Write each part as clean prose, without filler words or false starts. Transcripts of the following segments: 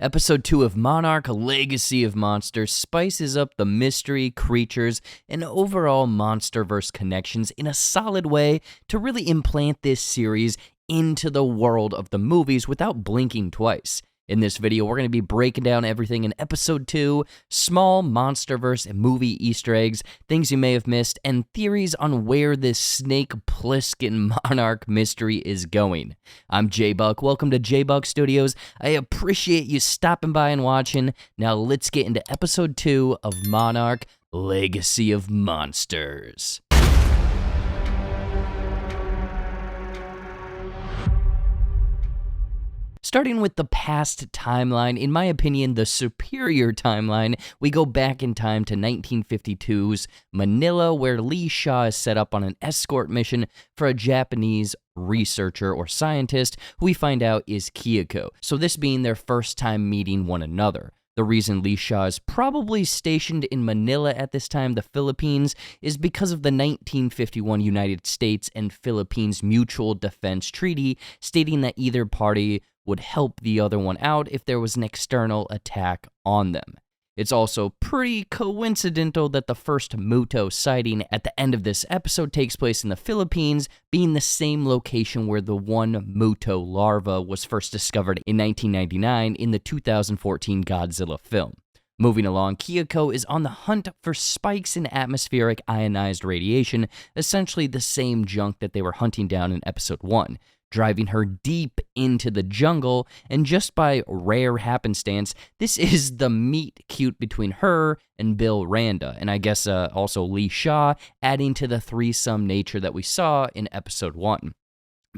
Episode 2 of Monarch Legacy of Monsters spices up the mystery, creatures, and overall MonsterVerse connections in a solid way to really implant this series into the world of the movies without blinking twice. In this video, we're going to be breaking down everything in Episode 2, small MonsterVerse movie Easter eggs, things you may have missed, and theories on where this Snake Plissken Monarch mystery is going. I'm J-Buck. Welcome to J-Buck Studios. I appreciate you stopping by and watching. Now let's get into Episode 2 of Monarch Legacy of Monsters. Starting with the past timeline, in my opinion, the superior timeline, we go back in time to 1952's Manila, where Lee Shaw is set up on an escort mission for a Japanese researcher or scientist who we find out is Kyoko, so this being their first time meeting one another. The reason Lee Shaw is probably stationed in Manila at this time, the Philippines, is because of the 1951 United States and Philippines Mutual Defense Treaty, stating that either party would help the other one out if there was an external attack on them. It's also pretty coincidental that the first Muto sighting at the end of this episode takes place in the Philippines, being the same location where the one Muto larva was first discovered in 1999 in the 2014 Godzilla film. Moving along, Kyoko is on the hunt for spikes in atmospheric ionized radiation, essentially the same junk that they were hunting down in Episode 1. Driving her deep into the jungle, and just by rare happenstance, this is the meet cute between her and Bill Randa, and I guess also Lee Shaw, adding to the threesome nature that we saw in Episode 1.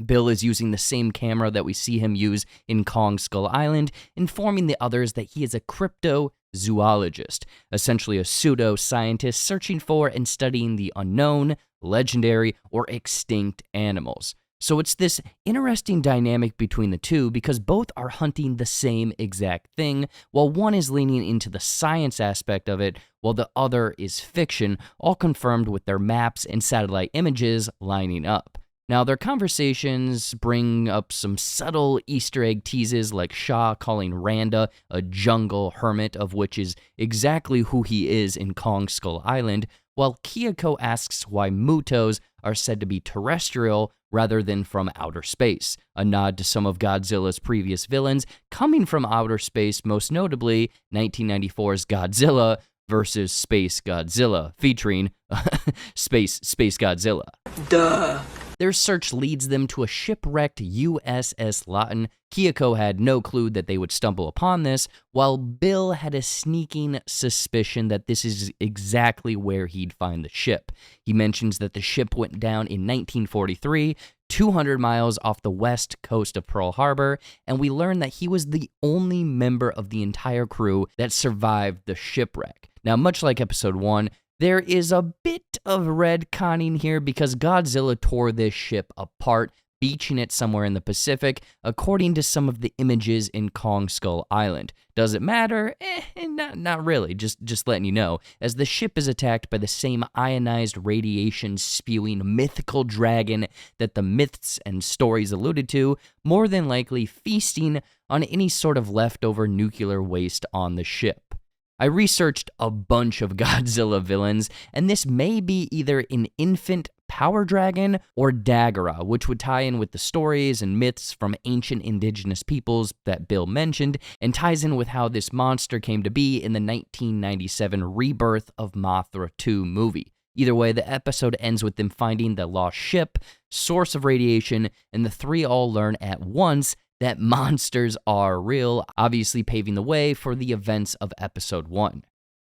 Bill is using the same camera that we see him use in Kong Skull Island, informing the others that he is a cryptozoologist, essentially a pseudo-scientist searching for and studying the unknown, legendary, or extinct animals. So it's this interesting dynamic between the two because both are hunting the same exact thing, while one is leaning into the science aspect of it, while the other is fiction, all confirmed with their maps and satellite images lining up. Now, their conversations bring up some subtle Easter egg teases, like Shaw calling Randa a jungle hermit, of which is exactly who he is in Kong Skull Island, while Kyoko asks why Mutos are said to be terrestrial rather than from outer space, a nod to some of Godzilla's previous villains coming from outer space, most notably 1994's Godzilla versus Space Godzilla, featuring Space Godzilla. Duh. Their search leads them to a shipwrecked USS Lawton. Kyoko had no clue that they would stumble upon this, while Bill had a sneaking suspicion that this is exactly where he'd find the ship. He mentions that the ship went down in 1943, 200 miles off the west coast of Pearl Harbor, and we learn that he was the only member of the entire crew that survived the shipwreck. Now, much like Episode 1, there is a bit of retconning here because Godzilla tore this ship apart, beaching it somewhere in the Pacific, according to some of the images in Kong Skull Island. Does it matter? Not really, just letting you know, as the ship is attacked by the same ionized radiation-spewing mythical dragon that the myths and stories alluded to, more than likely feasting on any sort of leftover nuclear waste on the ship. I researched a bunch of Godzilla villains, and this may be either an infant power dragon or Daggera, which would tie in with the stories and myths from ancient indigenous peoples that Bill mentioned, and ties in with how this monster came to be in the 1997 Rebirth of Mothra 2 movie. Either way, the episode ends with them finding the lost ship, source of radiation, and the three all learn at once that monsters are real, obviously paving the way for the events of Episode 1.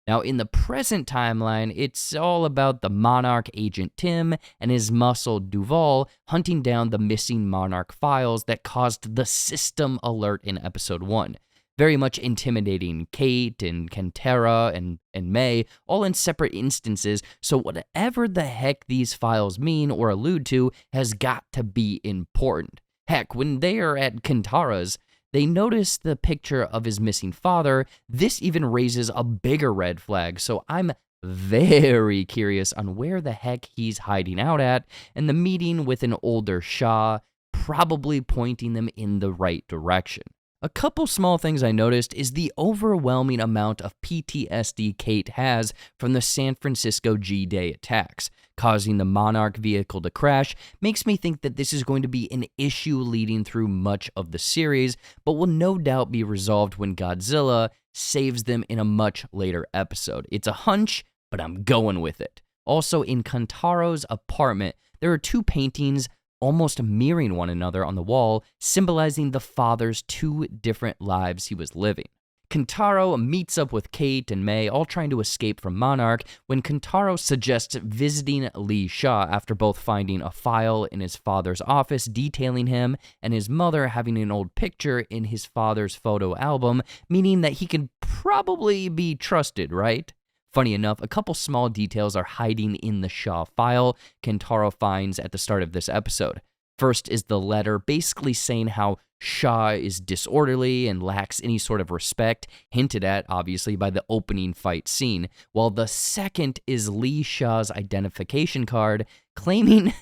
Now, in the present timeline, it's all about the Monarch agent Tim and his muscle Duval hunting down the missing Monarch files that caused the system alert in Episode 1. Very much intimidating Kate and Kentera and May, all in separate instances, so whatever the heck these files mean or allude to has got to be important. Heck, when they are at Kentara's, they notice the picture of his missing father. This even raises a bigger red flag, so I'm very curious on where the heck he's hiding out at, and the meeting with an older Shaw probably pointing them in the right direction. A couple small things I noticed is the overwhelming amount of PTSD Kate has from the San Francisco G-Day attacks. Causing the Monarch vehicle to crash makes me think that this is going to be an issue leading through much of the series, but will no doubt be resolved when Godzilla saves them in a much later episode. It's a hunch, but I'm going with it. Also, in Kantaro's apartment, there are two paintings almost mirroring one another on the wall, symbolizing the father's two different lives he was living. Kantaro meets up with Kate and May, all trying to escape from Monarch, when Kantaro suggests visiting Lee Shaw after both finding a file in his father's office detailing him and his mother having an old picture in his father's photo album, meaning that he can probably be trusted, right? Funny enough, a couple small details are hiding in the Shaw file Kentaro finds at the start of this episode. First is the letter basically saying how Shaw is disorderly and lacks any sort of respect, hinted at, obviously, by the opening fight scene, while the second is Lee Shaw's identification card claiming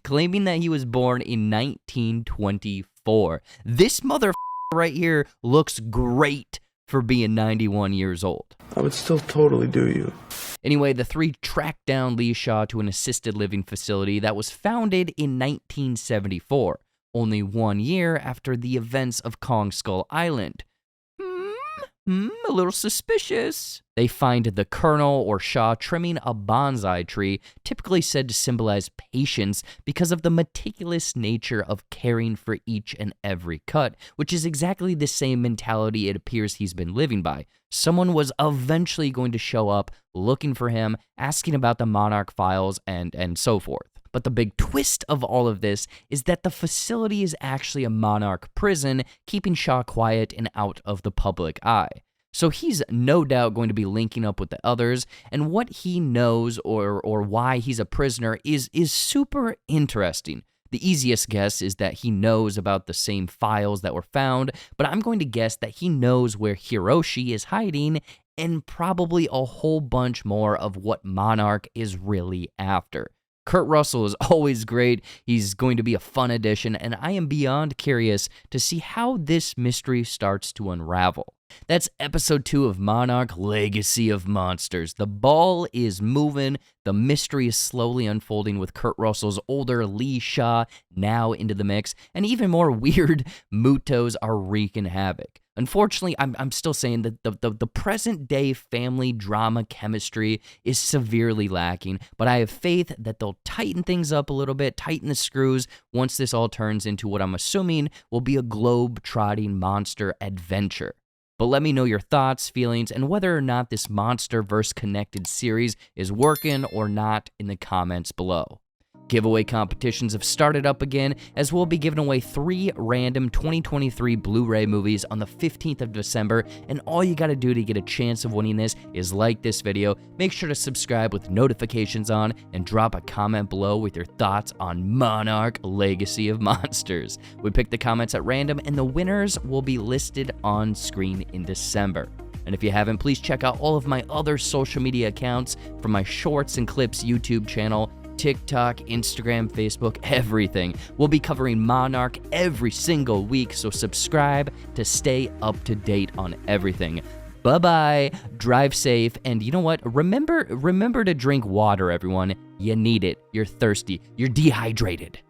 that he was born in 1924. This motherfucker right here looks great for being 91 years old. I would still totally do you. Anyway, the three tracked down Lee Shaw to an assisted living facility that was founded in 1974, only 1 year after the events of Kong Skull Island. A little suspicious. They find the Colonel or Shaw trimming a bonsai tree, typically said to symbolize patience because of the meticulous nature of caring for each and every cut, which is exactly the same mentality it appears he's been living by. Someone was eventually going to show up looking for him, asking about the Monarch files, and so forth. But the big twist of all of this is that the facility is actually a Monarch prison, keeping Shaw quiet and out of the public eye. So he's no doubt going to be linking up with the others, and what he knows or why he's a prisoner is super interesting. The easiest guess is that he knows about the same files that were found, but I'm going to guess that he knows where Hiroshi is hiding and probably a whole bunch more of what Monarch is really after. Kurt Russell is always great. He's going to be a fun addition, and I am beyond curious to see how this mystery starts to unravel. That's episode 2 of Monarch Legacy of Monsters. The ball is moving. The mystery is slowly unfolding with Kurt Russell's older Lee Shaw now into the mix, and even more weird Mutos are wreaking havoc. Unfortunately, I'm still saying that the present-day family drama chemistry is severely lacking, but I have faith that they'll tighten things up a little bit, tighten the screws, once this all turns into what I'm assuming will be a globe-trotting monster adventure. But let me know your thoughts, feelings, and whether or not this MonsterVerse connected series is working or not in the comments below. Giveaway competitions have started up again, as we'll be giving away 3 random 2023 Blu-ray movies on the 15th of December, and all you gotta do to get a chance of winning this is like this video, make sure to subscribe with notifications on, and drop a comment below with your thoughts on Monarch Legacy of Monsters. We pick the comments at random, and the winners will be listed on screen in December. And if you haven't, please check out all of my other social media accounts from my Shorts and Clips YouTube channel, TikTok, Instagram, Facebook, everything. We'll be covering Monarch every single week, so subscribe to stay up to date on everything. Bye-bye, drive safe, and you know what? Remember to drink water, everyone. You need it. You're thirsty. You're dehydrated.